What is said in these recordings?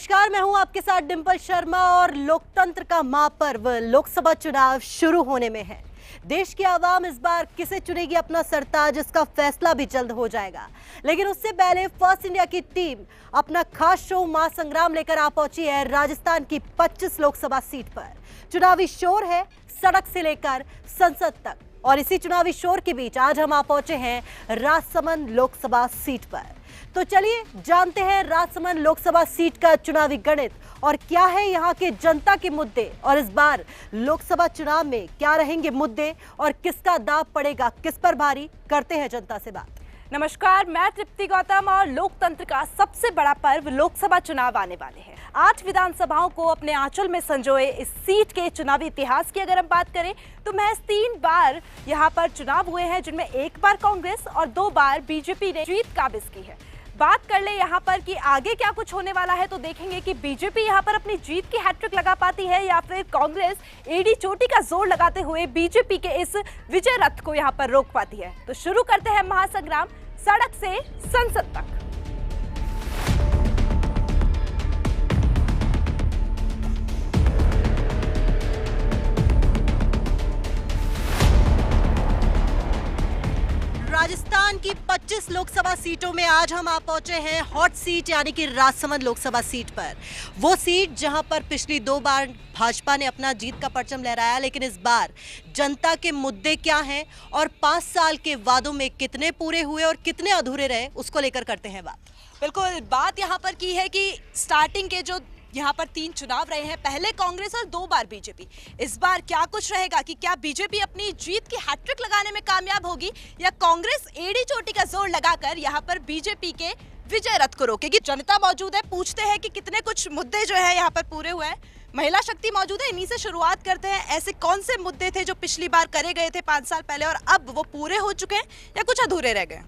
नमस्कार, मैं हूं आपके साथ डिंपल शर्मा और लोकतंत्र का महापर्व लोकसभा चुनाव शुरू होने में है। देश की आवाम इस बार किसे चुनेगी अपना सरताज, इसका फैसला भी जल्द हो जाएगा। लेकिन उससे पहले फर्स्ट इंडिया की टीम अपना खास शो महासंग्राम लेकर आ पहुंची है राजस्थान की 25 लोकसभा सीट पर। चुनावी शोर है सड़क से लेकर संसद तक, और इसी चुनावी शोर के बीच आज हम आ पहुंचे हैं राजसमंद लोकसभा सीट पर। तो चलिए जानते हैं राजसमंद लोकसभा सीट का चुनावी गणित और क्या है यहाँ के जनता के मुद्दे, और इस बार लोकसभा चुनाव में क्या रहेंगे मुद्दे और किसका दाव पड़ेगा किस पर भारी। करते हैं जनता से बात। नमस्कार, मैं तृप्ति गौतम और लोकतंत्र का सबसे बड़ा पर्व लोकसभा चुनाव आने वाले हैं। 8 विधानसभाओं को अपने आंचल में संजोए इस सीट के चुनावी इतिहास की अगर हम बात करें तो महज 3 बार यहाँ पर चुनाव हुए हैं, जिनमें 1 बार कांग्रेस और 2 बार बीजेपी ने जीत काबिज की है। बात कर ले यहाँ पर कि आगे क्या कुछ होने वाला है, तो देखेंगे कि बीजेपी यहाँ पर अपनी जीत की हैट्रिक लगा पाती है या फिर कांग्रेस एड़ी चोटी का जोर लगाते हुए बीजेपी के इस विजय रथ को यहाँ पर रोक पाती है। तो शुरू करते हैं महासंग्राम सड़क से संसद तक। राजस्थान की 25 लोकसभा सीटों में आज हम आ पहुंचे हैं हॉट सीट यानी कि राजसमंद लोकसभा सीट पर। वो सीट जहां पर पिछली 2 बार भाजपा ने अपना जीत का परचम लहराया, लेकिन इस बार जनता के मुद्दे क्या हैं और 5 साल के वादों में कितने पूरे हुए और कितने अधूरे रहे, उसको लेकर करते हैं बात। बिल्कुल, बात यहाँ पर की है कि स्टार्टिंग के जो यहाँ पर 3 चुनाव रहे हैं, पहले कांग्रेस और 2 बार बीजेपी। इस बार क्या कुछ रहेगा कि क्या बीजेपी अपनी जीत की हैट्रिक लगाने में कामयाब होगी या कांग्रेस एड़ी चोटी का जोर लगाकर यहाँ पर बीजेपी के विजय रथ को रोकेगी। जनता मौजूद है, पूछते हैं कि कितने कुछ मुद्दे जो है यहाँ पर पूरे हुए हैं। महिला शक्ति मौजूद है, इन्हीं से शुरुआत करते हैं। ऐसे कौन से मुद्दे थे जो पिछली बार करे गए थे 5 साल पहले और अब वो पूरे हो चुके हैं या कुछ अधूरे रह गए?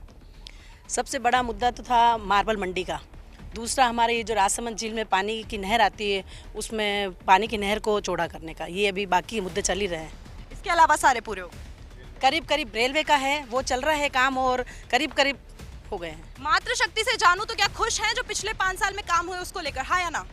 सबसे बड़ा मुद्दा तो था मार्बल मंडी का। दूसरा हमारे ये जो राजसमंद झील में पानी की नहर आती है, उसमें पानी की नहर को चौड़ा करने का, ये अभी बाकी मुद्दे चल ही रहे हैं। इसके अलावा सारे पूरे हो गए। करीब रेलवे का है, वो चल रहा है काम और करीब हो गए हैं। मातृ शक्ति से जानूं तो क्या खुश हैं जो पिछले 5 साल में काम हुए उसको लेकर, हाँ या ना?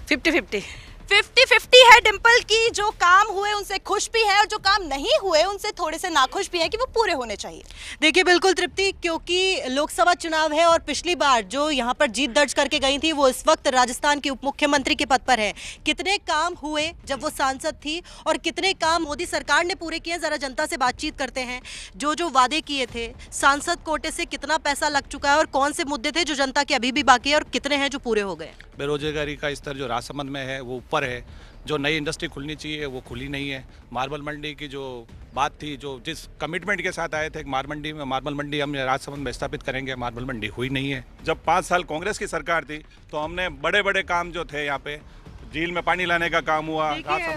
50-50 है डिंपल की। जो काम हुए उनसे खुश भी है और जो काम नहीं हुए उनसे थोड़े से नाखुश भी है कि वो पूरे होने चाहिए। देखिए बिल्कुल तृप्ति, क्योंकि लोकसभा चुनाव है और पिछली बार जो यहाँ पर जीत दर्ज करके गई थी वो इस वक्त राजस्थान की उप मुख्यमंत्री के पद पर है। कितने काम हुए जब वो सांसद थी और कितने काम मोदी सरकार ने पूरे किए, जरा जनता से बातचीत करते हैं। जो वादे किए थे, सांसद कोटे से कितना पैसा लग चुका है और कौन से मुद्दे थे जो जनता के अभी भी बाकी है और कितने हैं जो पूरे हो गए? बेरोजगारी का स्तर जो राजसमंद में है वो ऊपर है। जो नई इंडस्ट्री खुलनी चाहिए वो खुली नहीं है। मार्बल मंडी की जो बात थी, जो जिस कमिटमेंट के साथ आए थे मार्बल मंडी हम राजसमंद में स्थापित करेंगे, मार्बल मंडी हुई नहीं है। जब 5 साल कांग्रेस की सरकार थी तो हमने बड़े काम जो थे यहाँ पे झील में पानी लाने का काम हुआ।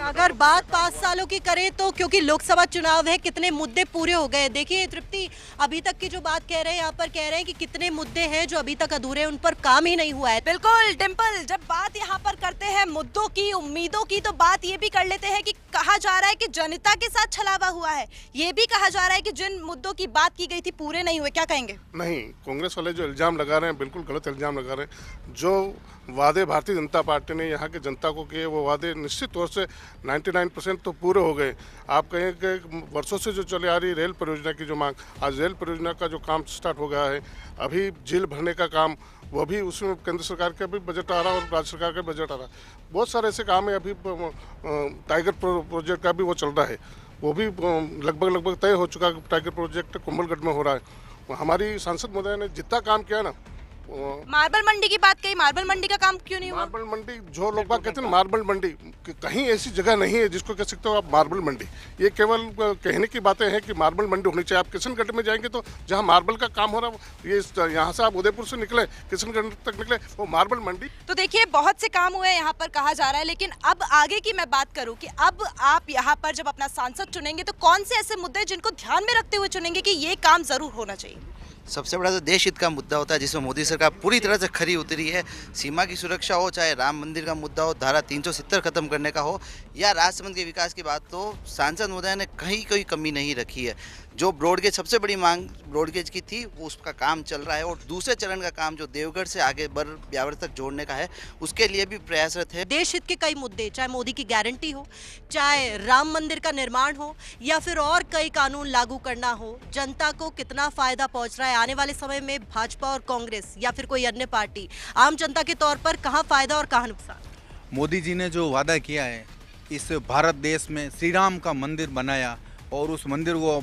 अगर बात 5 सालों की करें तो क्योंकि लोकसभा चुनाव है, कितने मुद्दे पूरे हो गए। देखिए तृप्ति, अभी तक की जो बात कह रहे हैं यहाँ पर कह रहे हैं कि कितने मुद्दे हैं जो अभी तक अधूरे हैं, उन पर काम ही नहीं हुआ है। बिल्कुल डिंपल, जब बात यहाँ पर करते हैं मुद्दों की, उम्मीदों की, तो बात ये भी कर लेते हैं कि कहा जा रहा है कि जनता के साथ छलावा हुआ है। ये भी कहा जा रहा है कि जिन मुद्दों की बात की गई थी पूरे नहीं हुए, क्या कहेंगे? नहीं, कांग्रेस वाले जो इल्जाम लगा रहे हैं बिल्कुल गलत इल्जाम लगा रहे हैं। जो वादे भारतीय जनता पार्टी ने यहाँ के जनता को किए वो वादे निश्चित तौर से 99% तो पूरे हो गए। आप कहें कि वर्षों से जो चले आ रही रेल परियोजना की जो मांग, आज रेल परियोजना का जो काम स्टार्ट हो गया है। अभी झील भरने का काम, वो भी उसमें केंद्र सरकार का भी बजट आ रहा है और राज्य सरकार का बजट आ रहा है। बहुत सारे ऐसे काम है। अभी टाइगर प्रोजेक्ट का भी वो चल रहा है, वो भी लगभग तय हो चुका है। टाइगर प्रोजेक्ट कुंभलगढ़ में हो रहा है। हमारी सांसद महोदय ने जितना काम किया ना। मार्बल मंडी की बात कही, मार्बल मंडी का काम क्यों नहीं हुआ? मार्बल मंडी, जो लोग बात कहते हैं मार्बल मंडी, कहीं ऐसी जगह नहीं है जिसको कह सकते हो आप मार्बल मंडी। ये केवल कहने की बातें हैं कि मार्बल मंडी होनी चाहिए। आप किशनगढ़ में जाएंगे तो जहां मार्बल का काम हो रहा है, ये यहाँ से आप उदयपुर से निकले किशनगढ़ तक निकले, वो मार्बल मंडी। तो देखिए बहुत से काम हुए यहाँ पर कहा जा रहा है, लेकिन अब आगे की मैं बात करूँ कि अब आप यहाँ पर जब अपना सांसद चुनेंगे तो कौन से ऐसे मुद्दे जिनको ध्यान में रखते हुए चुनेंगे कि ये काम जरूर होना चाहिए? सबसे बड़ा तो देश हित का मुद्दा होता है, जिसमें मोदी सरकार पूरी तरह से खरी उतरी है। सीमा की सुरक्षा हो, चाहे राम मंदिर का मुद्दा हो, धारा 370 खत्म करने का हो, या राजसमंद के विकास की बात, तो सांसद महोदय ने कहीं कोई कमी नहीं रखी है। जो ब्रॉडगेज सबसे बड़ी मांग ब्रॉडगेज की थी वो उसका काम चल रहा है, और दूसरे चरण का काम जो देवगढ़ से आगे ब्यावर तक जोड़ने का है उसके लिए भी प्रयासरत है। देश हित के कई मुद्दे, चाहे मोदी की गारंटी हो, चाहे राम मंदिर का निर्माण हो, या फिर और कई कानून लागू करना हो, जनता को कितना फायदा पहुंच रहा है, आने वाले समय में भाजपा और कांग्रेस या फिर कोई अन्य पार्टी आम जनता के तौर पर कहां फायदा और कहां नुकसान। मोदी जी ने जो वादा किया है, इस भारत देश में श्री राम का मंदिर बनाया और उस मंदिर को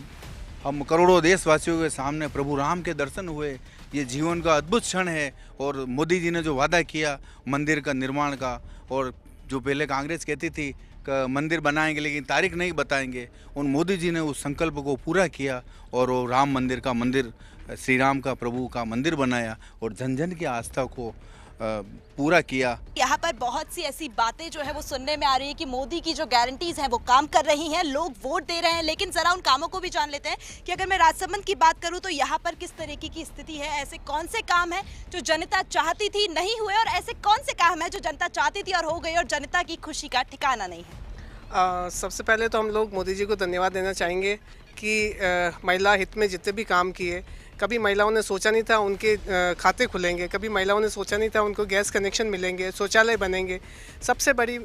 हम करोड़ों देशवासियों के सामने प्रभु राम के दर्शन हुए, ये जीवन का अद्भुत क्षण है। और मोदी जी ने जो वादा किया मंदिर का निर्माण का, और जो पहले कांग्रेस कहती थी कि मंदिर बनाएंगे लेकिन तारीख नहीं बताएंगे, उन मोदी जी ने उस संकल्प को पूरा किया और वो राम मंदिर का मंदिर, श्री राम का प्रभु का मंदिर बनाया और जन जन की आस्था को पूरा किया। यहाँ पर बहुत सी ऐसी बातें जो है वो सुनने में आ रही है कि मोदी की जो गारंटीज हैं वो काम कर रही हैं, लोग वोट दे रहे हैं, लेकिन जरा उन कामों को भी जान लेते हैं कि अगर मैं राजसमंद की बात करूं तो यहाँ पर किस तरीके की स्थिति है, ऐसे कौन से काम है जो जनता चाहती थी नहीं हुए, और ऐसे कौन से काम है जो जनता चाहती थी और हो गए और जनता की खुशी का ठिकाना नहीं है। सबसे पहले तो हम लोग मोदी जी को धन्यवाद देना चाहेंगे कि महिला हित में जितने भी काम किए, कभी महिलाओं ने सोचा नहीं था उनके खाते खुलेंगे, कभी महिलाओं ने सोचा नहीं था उनको गैस कनेक्शन मिलेंगे, शौचालय बनेंगे। सबसे बड़ी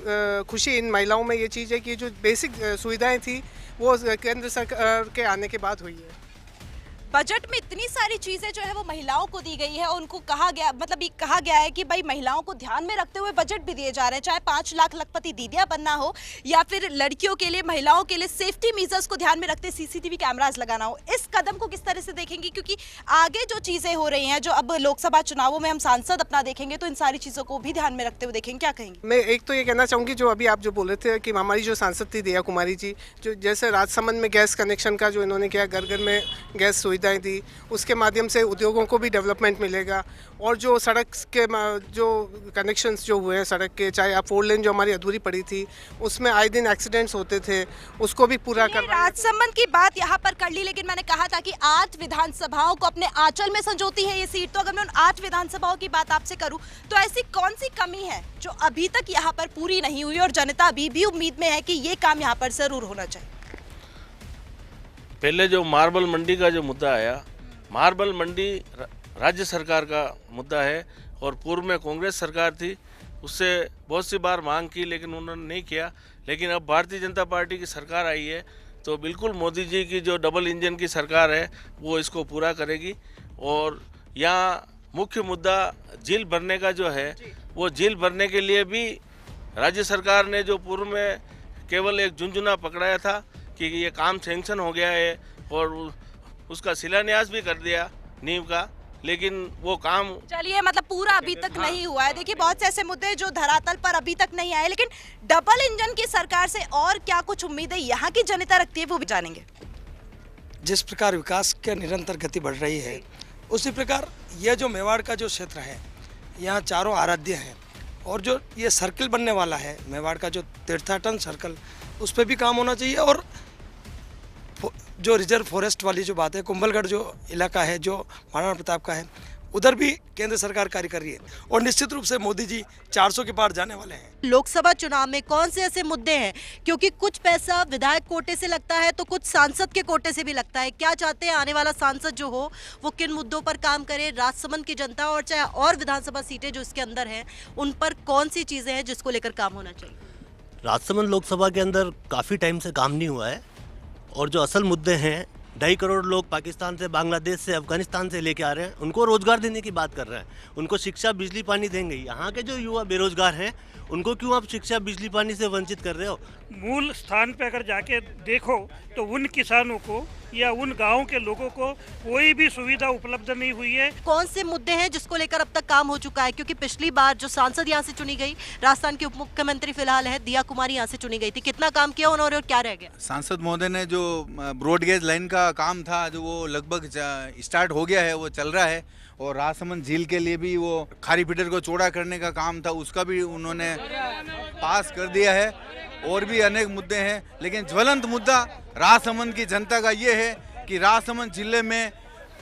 खुशी इन महिलाओं में ये चीज़ है कि जो बेसिक सुविधाएं थी वो केंद्र सरकार के आने के बाद हुई है। बजट में इतनी सारी चीजें जो है वो महिलाओं को दी गई है, उनको कहा गया, मतलब ये कहा गया है कि भाई महिलाओं को ध्यान में रखते हुए बजट भी दिए जा रहे हैं, चाहे 5 लाख लखपति दीदियां बनना हो या फिर लड़कियों के लिए, महिलाओं के लिए सेफ्टी मेजर्स को ध्यान में रखते सीसीटीवी कैमरास लगाना हो। इस कदम को किस तरह से देखेंगे, क्योंकि आगे जो चीजें हो रही हैं, जो अब लोकसभा चुनावों में हम सांसद अपना देखेंगे तो इन सारी चीजों को भी ध्यान में रखते हुए देखेंगे, क्या कहेंगे? मैं एक तो ये कहना चाहूँगी, जो अभी आप जो बोले थे कि हमारी जो सांसद थी दिया कुमारी जी, जो जैसे राजसमंद में गैस कनेक्शन का जो इन्होंने किया, घर घर में गैस सुविधाएं दी, उसके माध्यम से उद्योगों को भी डेवलपमेंट मिलेगा। और जो सड़क के जो कनेक्शंस जो हुए हैं सड़क के, चाहे आप 4 लेन जो हमारी अधूरी पड़ी थी उसमें आए दिन एक्सीडेंट्स होते थे, उसको भी पूरा करना। राजसमंद की बात यहाँ पर कर ली, लेकिन मैंने कहा था कि 8 विधानसभाओं को अपने आंचल में संजोती है ये सीट। तो अगर मैं उन 8 विधानसभाओं की बात आपसे करूँ तो ऐसी कौन सी कमी है जो अभी तक यहाँ पर पूरी नहीं हुई और जनता अभी भी उम्मीद में है कि ये काम यहाँ पर जरूर होना चाहिए? पहले जो मार्बल मंडी का जो मुद्दा आया, मार्बल मंडी राज्य सरकार का मुद्दा है और पूर्व में कांग्रेस सरकार थी, उससे बहुत सी बार मांग की लेकिन उन्होंने नहीं किया। लेकिन अब भारतीय जनता पार्टी की सरकार आई है तो बिल्कुल मोदी जी की जो डबल इंजन की सरकार है वो इसको पूरा करेगी। और यहाँ मुख्य मुद्दा झील भरने का जो है, वो झील भरने के लिए भी राज्य सरकार ने जो पूर्व में केवल एक झुंझुना पकड़ाया था कि ये काम सैंक्शन हो गया है और उसका शिलान्यास भी कर दिया नींव का, लेकिन वो काम चलिए मतलब पूरा अभी तक नहीं हुआ है। देखिए बहुत से ऐसे मुद्दे जो धरातल पर अभी तक नहीं आए, लेकिन डबल इंजन की सरकार से और क्या कुछ उम्मीदें यहाँ की जनता रखती है वो भी जानेंगे। जिस प्रकार विकास के निरंतर गति बढ़ रही है, उसी प्रकार यह जो मेवाड़ का जो क्षेत्र है, यहाँ चारों आराध्य हैं और जो ये सर्कल बनने वाला है मेवाड़ का जो तीर्थाटन सर्कल, उस पर भी काम होना चाहिए। और जो रिजर्व फॉरेस्ट वाली जो बात है, कुंभलगढ़ जो इलाका है जो महाराणा प्रताप का है, उधर भी केंद्र सरकार कार्य कर रही है और निश्चित रूप से मोदी जी 400 के पार जाने वाले हैं। लोकसभा चुनाव में कौन से ऐसे मुद्दे हैं, क्योंकि कुछ पैसा विधायक कोटे से लगता है तो कुछ सांसद के कोटे से भी लगता है, क्या चाहते हैं आने वाला सांसद जो हो वो किन मुद्दों पर काम करे, राजसमंद की जनता और चाहे और विधानसभा सीटें जो इसके अंदर हैं उन पर कौन सी चीजें हैं जिसको लेकर काम होना चाहिए? राजसमंद लोकसभा के अंदर काफ़ी टाइम से काम नहीं हुआ है और जो असल मुद्दे हैं, 2.5 करोड़ लोग पाकिस्तान से, बांग्लादेश से, अफगानिस्तान से लेके आ रहे हैं, उनको रोजगार देने की बात कर रहे हैं, उनको शिक्षा बिजली पानी देंगे। यहाँ के जो युवा बेरोजगार हैं उनको क्यों आप शिक्षा बिजली पानी से वंचित कर रहे हो? मूल स्थान पे अगर जाके देखो तो उन किसानों को या उन गाँव के लोगों को कोई भी सुविधा उपलब्ध नहीं हुई है। कौन से मुद्दे हैं जिसको लेकर अब तक काम हो चुका है, क्योंकि पिछली बार जो सांसद यहाँ से चुनी गई, राजस्थान की उप मुख्यमंत्री फिलहाल है दिया कुमारी, यहाँ से चुनी गई थी, कितना काम किया उन्होंने और क्या रह गया? सांसद महोदय ने जो ब्रॉडगेज लाइन का काम था जो वो लगभग स्टार्ट हो गया है, वो चल रहा है। और राजसमंद झील के लिए भी वो खारी फीडर को चौड़ा करने का काम था, उसका भी उन्होंने पास कर दिया है। और भी अनेक मुद्दे हैं, लेकिन ज्वलंत मुद्दा राजसमंद की जनता का ये है कि राजसमंद जिले में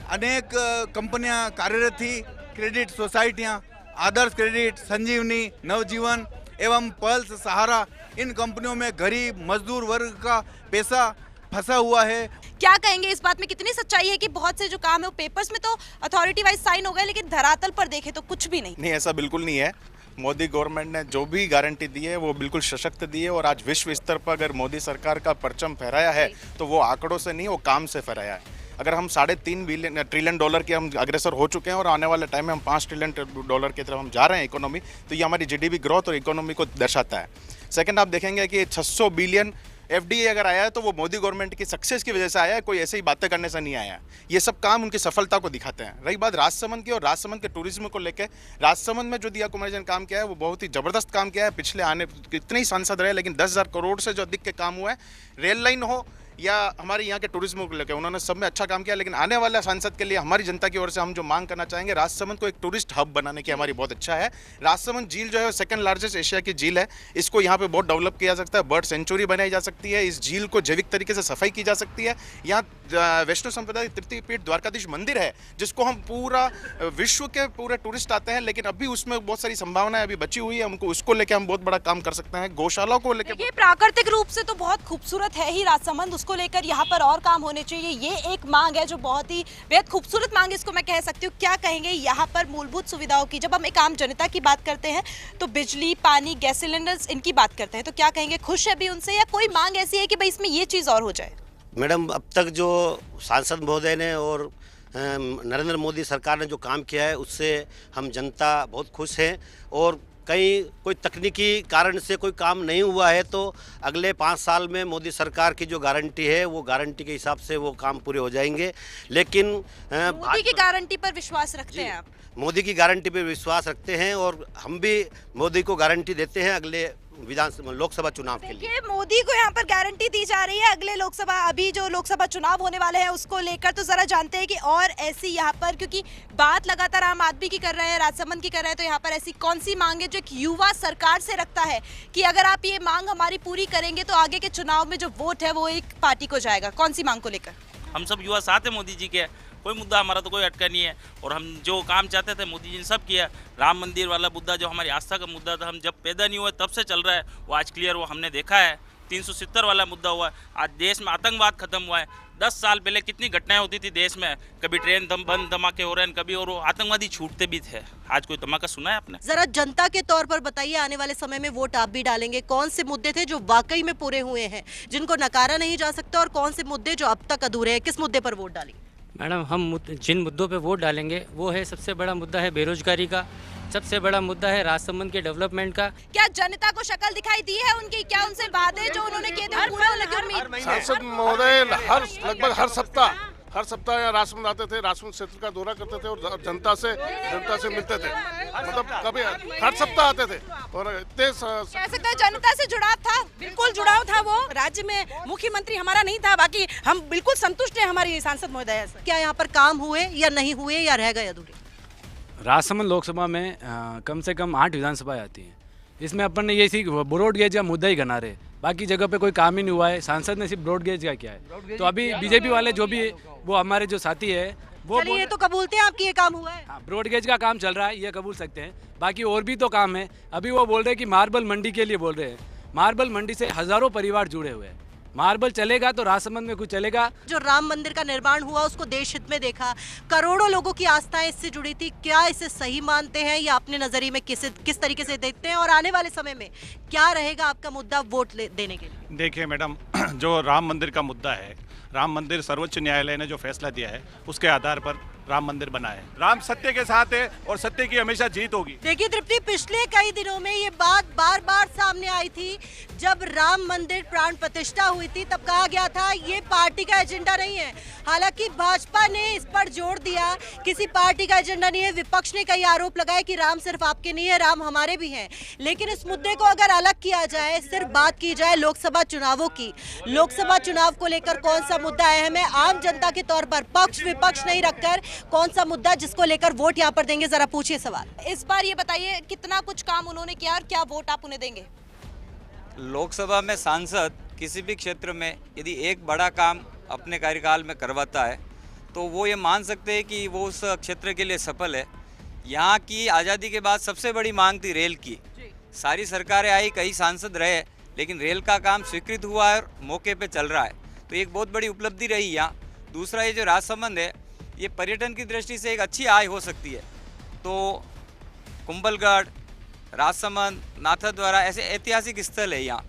अनेक कंपनियां कार्यरत थी, क्रेडिट सोसाइटियां, आदर्श क्रेडिट, संजीवनी, नवजीवन एवं पल्स, सहारा, इन कंपनियों में गरीब मजदूर वर्ग का पैसा फंसा हुआ है। क्या कहेंगे इस बात में, कितनी सच्चाई है कि बहुत से जो काम है वो पेपर्स में तो अथॉरिटी वाइज साइन हो गए, लेकिन धरातल पर देखे तो कुछ भी नहीं? नहीं, ऐसा बिल्कुल नहीं है। मोदी गवर्नमेंट ने जो भी गारंटी दी है वो बिल्कुल सशक्त दी है, और आज विश्व स्तर पर अगर मोदी सरकार का परचम फहराया है तो वो आंकड़ों से नहीं, वो काम से फहराया है। अगर हम $3.5 ट्रिलियन के हम अग्रसर हो चुके हैं और आने वाले टाइम में हम $5 ट्रिलियन की तरफ हम जा रहे हैं इकोनॉमी, तो ये हमारी जीडीपी ग्रोथ और इकोनॉमी को दर्शाता है। सेकंड, आप देखेंगे कि 600 बिलियन FDI अगर आया है तो वो मोदी गवर्नमेंट की सक्सेस की वजह से आया है, कोई ऐसे ही बातें करने से नहीं आया है। ये सब काम उनकी सफलता को दिखाते हैं। रही बात राजसमंद की और राजसमंद के टूरिज्म को लेकर, राजसमंद में जो दिया कुमारी जी ने काम किया है वो बहुत ही जबरदस्त काम किया है। पिछले आने कितने ही सांसद रहे, लेकिन 10,000 करोड़ से जो अधिक के काम हुआ है, रेल लाइन हो या हमारे यहाँ के टूरिज्म को लेकर, उन्होंने सब में अच्छा काम किया। लेकिन आने वाले सांसद के लिए हमारी जनता की ओर से हम जो मांग करना चाहेंगे, राजसमंद को एक टूरिस्ट हब बनाने की हमारी बहुत अच्छा है। राजसमंद झील जो है सेकंड लार्जेस्ट एशिया की झील है, इसको यहाँ पे बहुत डेवलप किया जा सकता है। बर्ड सेंचुरी बनाई जा सकती है, इस झील को जैविक तरीके से सफाई की जा सकती है। यहाँ वैष्णो संप्रदाय तृतीय पीठ द्वारकाधीश मंदिर है, जिसको हम पूरा विश्व के पूरे टूरिस्ट आते हैं, लेकिन अभी उसमें बहुत सारी संभावनाएं अभी बची हुई है। हमको उसको लेकर हम बहुत बड़ा काम कर सकते हैं। गौशालाओं को लेकर, ये प्राकृतिक रूप से तो बहुत खूबसूरत है ही राजसमंद, उसको लेकर यहाँ पर और काम होने चाहिए, ये एक मांग है जो बहुत ही बेहद खूबसूरत मांग इसको मैं कह सकती हूँ। क्या कहेंगे यहाँ पर मूलभूत सुविधाओं की, जब हम एक आम जनता की बात करते हैं तो बिजली, पानी, गैस सिलेंडर्स, इनकी बात करते हैं, तो क्या कहेंगे, खुश है भी उनसे या कोई मांग ऐसी है कि भाई इसमें ये चीज़ और हो जाए? मैडम, अब तक जो सांसद महोदय ने और नरेंद्र मोदी सरकार ने जो काम किया है उससे हम जनता बहुत खुश हैं, और कोई तकनीकी कारण से कोई काम नहीं हुआ है तो अगले 5 साल में मोदी सरकार की जो गारंटी है वो गारंटी के हिसाब से वो काम पूरे हो जाएंगे। लेकिन मोदी की गारंटी पर विश्वास रखते हैं आप? मोदी की गारंटी पर विश्वास रखते हैं, और हम भी मोदी को गारंटी देते हैं अगले लोकसभा चुनाव के लिए। मोदी को यहाँ पर गारंटी दी जा रही है अगले अभी जो लोकसभा चुनाव होने वाले हैं उसको लेकर, तो जरा जानते हैं कि और ऐसी यहाँ पर, क्योंकि बात लगातार आम आदमी की कर रहे हैं, राजसमंद की कर रहे हैं, तो यहाँ पर ऐसी कौन सी मांग है जो एक युवा सरकार से रखता है कि अगर आप ये मांग हमारी पूरी करेंगे तो आगे के चुनाव में जो वोट है वो एक पार्टी को जाएगा? कौन सी मांग को लेकर? हम सब युवा साथ है मोदी जी के, कोई मुद्दा हमारा तो कोई अटका नहीं है, और हम जो काम चाहते थे मोदी जी ने सब किया। राम मंदिर वाला मुद्दा जो हमारी आस्था का मुद्दा था, हम जब पैदा नहीं हुए तब से चल रहा है, वो आज क्लियर वो हमने देखा है। 370 वाला मुद्दा हुआ है, आज देश में आतंकवाद खत्म हुआ है। 10 साल पहले कितनी घटनाएं होती थी देश में, कभी ट्रेन बंद धमाके हो रहे हैं, कभी और आतंकवादी छूटते भी थे। आज कोई धमाका सुना है आपने? जरा जनता के तौर पर बताइए, आने वाले समय में वोट आप भी डालेंगे, कौन से मुद्दे थे जो वाकई में पूरे हुए हैं, जिनको नकारा नहीं जा सकता, और कौन से मुद्दे जो अब तक अधूरे हैं? किस मुद्दे पर वोट डालेंगे? मैडम, हम जिन मुद्दों पे वोट डालेंगे वो है, सबसे बड़ा मुद्दा है बेरोजगारी का, सबसे बड़ा मुद्दा है राजसमंद के डेवलपमेंट का। क्या जनता को शक्ल दिखाई दी है उनकी? क्या उनसे वादे जो उन्होंने किए थे पूरे होने की उम्मीद? सांसद महोदय लगभग हर सप्ताह यहाँ राजसमंद आते थे, राजसमंद क्षेत्र का दौरा करते थे और जनता से मिलते थे, मतलब कभी हर सप्ताह आते थे, और इतने कह सकते हैं जनता से जुड़ाव था। बिल्कुल जुड़ाव था। वो राज्य में मुख्यमंत्री हमारा नहीं था, बाकी हम बिल्कुल संतुष्ट हैं हमारी सांसद महोदय से। क्या यहाँ पर काम हुए या नहीं हुए या रह गए अधूरे? राजसमंद लोकसभा में कम से कम 8 विधानसभाएं आती हैं, इसमें अपन ने ये सी ब्रॉडगेज का मुद्दा ही गना रहे, बाकी जगह पे कोई काम ही नहीं हुआ है। सांसद ने सिर्फ ब्रॉडगेज का किया है, तो अभी बीजेपी वाले जो भी वो हमारे जो साथी है वो ये तो कबूलते हैं आपकी ये काम हुआ है। ब्रॉडगेज का काम चल रहा है, ये कबूल सकते हैं, बाकी और भी तो काम है। अभी वो बोल रहे हैं कि मार्बल मंडी के लिए बोल रहे हैं, मार्बल मंडी से हजारों परिवार जुड़े हुए हैं, मार्बल चलेगा तो राजसमंद में कुछ चलेगा। जो राम मंदिर का निर्माण हुआ उसको देश हित में देखा, करोड़ों लोगों की आस्थाएं इससे जुड़ी थी, क्या इसे सही मानते हैं या अपने नजरिए में किस तरीके से देखते हैं, और आने वाले समय में क्या रहेगा आपका मुद्दा वोट देने के लिए? देखिए मैडम, जो राम मंदिर का मुद्दा है, राम मंदिर सर्वोच्च न्यायालय ने जो फैसला दिया है उसके आधार पर राम मंदिर बना है। राम सत्य के साथ है और सत्य की हमेशा जीत होगी। देखिए तृप्ति, पिछले कई दिनों में ये बात बार बार सामने आई थी, जब राम मंदिर प्राण प्रतिष्ठा हुई थी तब कहा गया था ये पार्टी का एजेंडा नहीं है। हालांकि भाजपा ने इस पर जोर दिया किसी पार्टी का एजेंडा नहीं है। विपक्ष ने कई आरोप लगाए कि राम सिर्फ आपके नहीं है, राम हमारे भी हैं। लेकिन इस मुद्दे को अगर अलग किया जाए, सिर्फ बात की जाए लोकसभा चुनावों की, लोकसभा चुनाव को लेकर कौन सा मुद्दा अहम है, आम जनता के तौर पर पक्ष विपक्ष नहीं रखकर कौन सा मुद्दा जिसको लेकर वोट यहाँ पर देंगे, जरा पूछिए सवाल। इस बार ये बताइए कितना कुछ काम उन्होंने किया और क्या वोट आप उन्हें देंगे? लोकसभा में सांसद किसी भी क्षेत्र में यदि एक बड़ा काम अपने कार्यकाल में करवाता है तो वो ये मान सकते हैं कि वो उस क्षेत्र के लिए सफल है। यहाँ की आज़ादी के बाद सबसे बड़ी मांग थी रेल की, सारी सरकारें आई, कई सांसद रहे, लेकिन रेल का काम स्वीकृत हुआ है और मौके पे चल रहा है। तो एक बहुत बड़ी उपलब्धि रही यहाँ। दूसरा ये जो राजसमंद है ये पर्यटन की दृष्टि से एक अच्छी आय हो सकती है। तो कुंभलगढ़, राजसमंद, नाथद्वारा ऐसे ऐतिहासिक स्थल है यहाँ,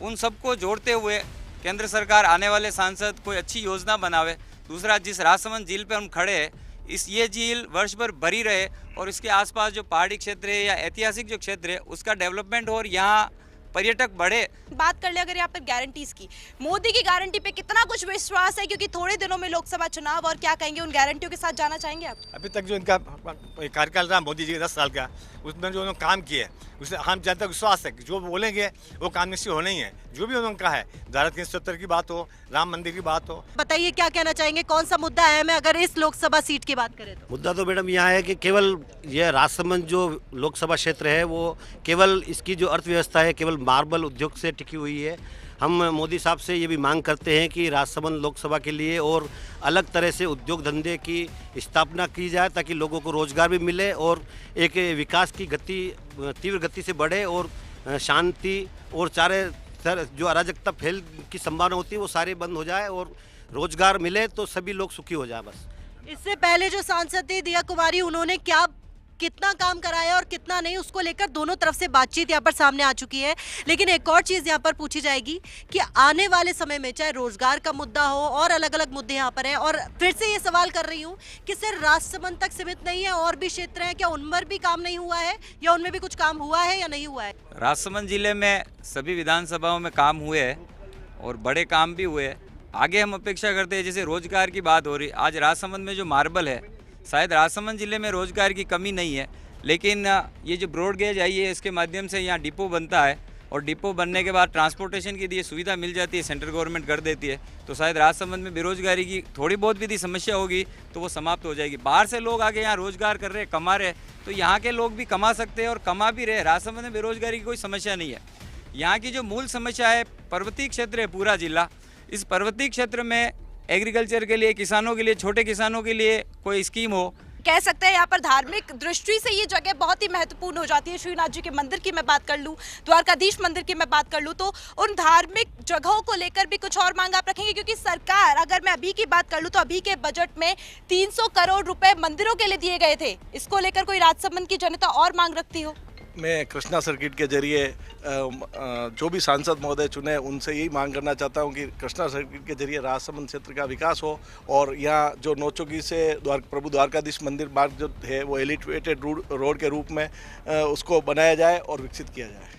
उन सबको जोड़ते हुए केंद्र सरकार आने वाले सांसद कोई अच्छी योजना बनावे। दूसरा, जिस राजसमंद झील पे हम खड़े हैं ये झील वर्ष भर भरी रहे और इसके आसपास जो पहाड़ी क्षेत्र है या ऐतिहासिक जो क्षेत्र है उसका डेवलपमेंट हो और यहाँ पर्यटक बढ़े। बात कर ले अगर यहाँ पर गारंटीज की, मोदी की गारंटी पे कितना कुछ विश्वास है, क्योंकि थोड़े दिनों में लोकसभा चुनाव, और क्या कहेंगे उन गारंटियों के साथ जाना चाहेंगे आप? अभी तक जो इनका कार्यकाल रहा मोदी जी के 10 साल का, उसमें जो उन्होंने काम किए उससे आम जनता को विश्वास है कि जो बोलेंगे वो काम निश्चित होना ही है। जो भी उन्होंने कहा है, धारा 370 की बात हो, राम मंदिर की बात हो। बताइए क्या कहना चाहेंगे, कौन सा मुद्दा अहम है अगर इस लोकसभा सीट की बात करें तो? मुद्दा तो मैडम यहाँ है कि केवल यह राजसमंद जो लोकसभा क्षेत्र है वो केवल इसकी जो अर्थव्यवस्था है केवल मार्बल उद्योग से टिकी हुई है। हम मोदी साहब से ये भी मांग करते हैं कि राजसमंद लोकसभा के लिए और अलग तरह से उद्योग धंधे की स्थापना की जाए ताकि लोगों को रोजगार भी मिले और एक विकास की गति तीव्र गति से बढ़े और शांति और जो अराजकता फैल की संभावना होती है वो सारे बंद हो जाए और रोजगार मिले तो सभी लोग सुखी हो जाए बस। इससे पहले जो सांसद थी दिया कुमारी, उन्होंने कितना काम कराया और कितना नहीं, उसको लेकर दोनों तरफ से बातचीत यहाँ पर सामने आ चुकी है। लेकिन एक और चीज़ यहाँ पर पूछी जाएगी कि आने वाले समय में चाहे रोजगार का मुद्दा हो और अलग अलग मुद्दे यहाँ पर हैं, और फिर से ये सवाल कर रही हूँ कि सिर्फ राजसमंद तक सीमित नहीं है, और भी क्षेत्र हैं, क्या उन पर भी काम नहीं हुआ है या उनमें भी कुछ काम हुआ है या नहीं हुआ है? राजसमंद जिले में सभी विधानसभाओं में काम हुए हैं और बड़े काम भी हुए हैं। आगे हम अपेक्षा करते हैं, जैसे रोजगार की बात हो रही, आज राजसमंद में जो मार्बल है, शायद राजसमंद जिले में रोजगार की कमी नहीं है, लेकिन ये जो ब्रॉड गेज आई है इसके माध्यम से यहाँ डिपो बनता है और डिपो बनने के बाद ट्रांसपोर्टेशन की ये सुविधा मिल जाती है, सेंट्रल गवर्नमेंट कर देती है, तो शायद राजसमंद में बेरोजगारी की थोड़ी बहुत भी समस्या होगी तो वो समाप्त हो जाएगी। बाहर से लोग आके यहाँ रोजगार कर रहे, कमा रहे, तो यहाँ के लोग भी कमा सकते हैं और कमा भी रहे। राजसमंद में बेरोजगारी की कोई समस्या नहीं है। यहाँ की जो मूल समस्या है, पर्वतीय क्षेत्र है पूरा जिला, इस पर्वतीय क्षेत्र में एग्रीकल्चर के लिए, किसानों के लिए, छोटे किसानों के लिए कोई स्कीम हो। कह सकते हैं यहाँ पर धार्मिक दृष्टि से ये जगह बहुत ही महत्वपूर्ण हो जाती है। श्रीनाथ जी के मंदिर की मैं बात कर लूँ, द्वारकाधीश मंदिर की मैं बात कर लूँ, तो उन धार्मिक जगहों को लेकर भी कुछ और मांग आप रखेंगे? क्योंकि सरकार, अगर मैं अभी की बात कर लूँ तो अभी के बजट में 300 करोड़ रुपए मंदिरों के लिए दिए गए थे। इसको लेकर कोई राजसमंद की जनता और मांग रखती हो? मैं कृष्णा सर्किट के जरिए जो भी सांसद महोदय चुने उनसे यही मांग करना चाहता हूं कि कृष्णा सर्किट के जरिए राजसमंद क्षेत्र का विकास हो और यहाँ जो नौचौकी से प्रभु द्वारकाधीश मंदिर मार्ग जो है वो एलिवेटेड रोड के रूप में उसको बनाया जाए और विकसित किया जाए।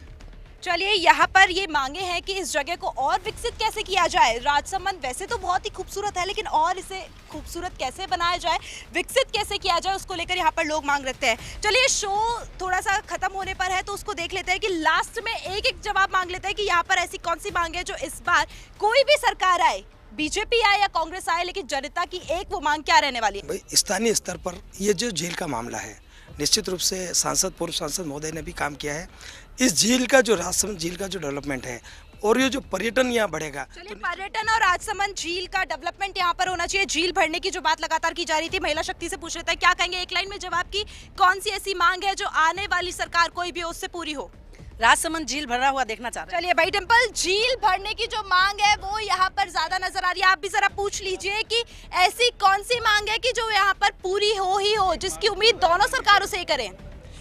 चलिए, यहाँ पर ये मांगे हैं कि इस जगह को और विकसित कैसे किया जाए। राजसमंद वैसे तो बहुत ही खूबसूरत है, लेकिन और इसे खूबसूरत कैसे बनाया जाए, विकसित कैसे किया जाए, उसको लेकर यहाँ पर लोग मांग रखते हैं। चलिए, शो थोड़ा सा खत्म होने पर है तो उसको देख लेते हैं कि लास्ट में एक एक जवाब मांग लेते हैं कि यहाँ पर ऐसी कौन सी मांग है जो इस बार कोई भी सरकार आए, बीजेपी आए या कांग्रेस आए, लेकिन जनता की एक वो मांग क्या रहने वाली है? स्थानीय स्तर पर ये जो झील का मामला है, निश्चित रूप से पूर्व सांसद महोदय ने भी काम किया है। इस झील का जो राजसमंद झील का जो डेवलपमेंट है और ये जो पर्यटन यहाँ बढ़ेगा, चलिए, पर्यटन और राजसमंद झील का डेवलपमेंट यहाँ पर होना चाहिए। झील भरने की जो बात लगातार की जा रही थी, महिला शक्ति से पूछ रहे थे, क्या कहेंगे एक लाइन में जवाब की, कौन सी ऐसी मांग है जो आने वाली सरकार कोई भी उससे पूरी हो? राजसमंद झील भरा हुआ देखना चाह रहे हैं। चलिए भाई डिम्पल, झील भरने की जो मांग है वो यहाँ पर ज्यादा नजर आ रही है। आप भी जरा पूछ लीजिए कि ऐसी कौन सी मांग है कि जो यहाँ पर पूरी हो ही हो, जिसकी उम्मीद दोनों सरकारों से ही करें।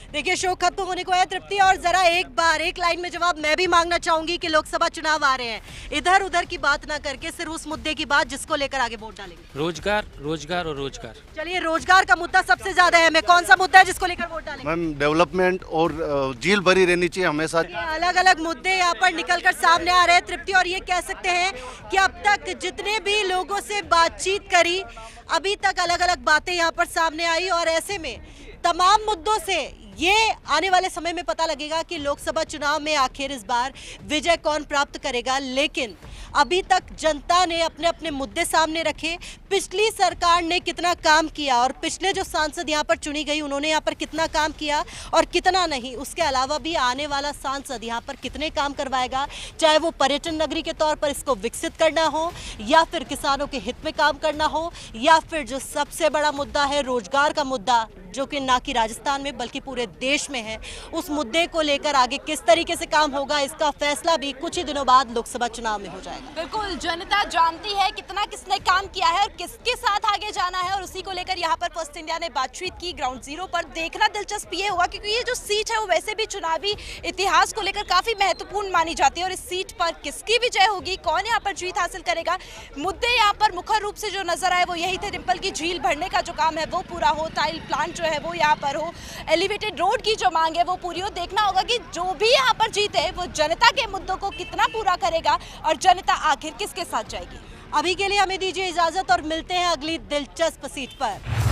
देखिए, शो खत्म होने को है तृप्ति, और जरा एक बार एक लाइन में जवाब मैं भी मांगना चाहूंगी कि लोकसभा चुनाव आ रहे हैं, इधर उधर की बात ना करके सिर्फ उस मुद्दे की बात जिसको लेकर आगे वोट डालेंगे। रोजगार, रोजगार और रोजगार। चलिए, रोजगार का मुद्दा सबसे ज्यादा अहम है। कौन सा मुद्दा है जिसको लेकर वोट डालेंगे? मैम, डेवलपमेंट और झील भरी रहनी चाहिए हमेशा। अलग अलग मुद्दे यहाँ पर निकल कर सामने आ रहे हैं तृप्ति, और ये कह सकते हैं कि अब तक जितने भी लोगों से बातचीत करी, अभी तक अलग अलग बातें यहाँ पर सामने आई, और ऐसे में तमाम मुद्दों से ये आने वाले समय में पता लगेगा कि लोकसभा चुनाव में आखिर इस बार विजय कौन प्राप्त करेगा। लेकिन अभी तक जनता ने अपने अपने मुद्दे सामने रखे, पिछली सरकार ने कितना काम किया और पिछले जो सांसद यहाँ पर चुनी गई उन्होंने यहाँ पर कितना काम किया और कितना नहीं, उसके अलावा भी आने वाला सांसद यहाँ पर कितने काम करवाएगा, चाहे वो पर्यटन नगरी के तौर पर इसको विकसित करना हो या फिर किसानों के हित में काम करना हो या फिर जो सबसे बड़ा मुद्दा है रोजगार का मुद्दा, जो कि ना कि राजस्थान में बल्कि पूरे देश में है, उस मुद्दे को लेकर आगे किस तरीके से काम होगा इसका फैसला भी कुछ ही दिनों बाद लोकसभा चुनाव में हो जाएगा। बिल्कुल, जनता जानती है कितना किसने काम किया है और किसके साथ आगे जाना है, और उसी को लेकर यहाँ पर फर्स्ट इंडिया ने बातचीत की ग्राउंड जीरो पर। देखना दिलचस्प ये होगा क्योंकि ये जो सीट है वो वैसे भी चुनावी इतिहास को लेकर काफी महत्वपूर्ण मानी जाती है, और इस सीट पर किसकी विजय होगी, कौन यहाँ पर जीत हासिल करेगा। मुद्दे यहाँ पर मुख्य रूप से जो नजर आए वो यही थे, डिंपल की झील भरने का जो काम है वो पूरा हो, टाइल प्लांट जो है वो यहाँ पर हो, एलिवेटेड रोड की जो मांग है वो पूरी हो। देखना होगा कि जो भी यहाँ पर जीते वो जनता के मुद्दों को कितना पूरा करेगा और जनता आखिर किसके साथ जाएगी। अभी के लिए हमें दीजिए इजाजत और मिलते हैं अगली दिलचस्प सीट पर।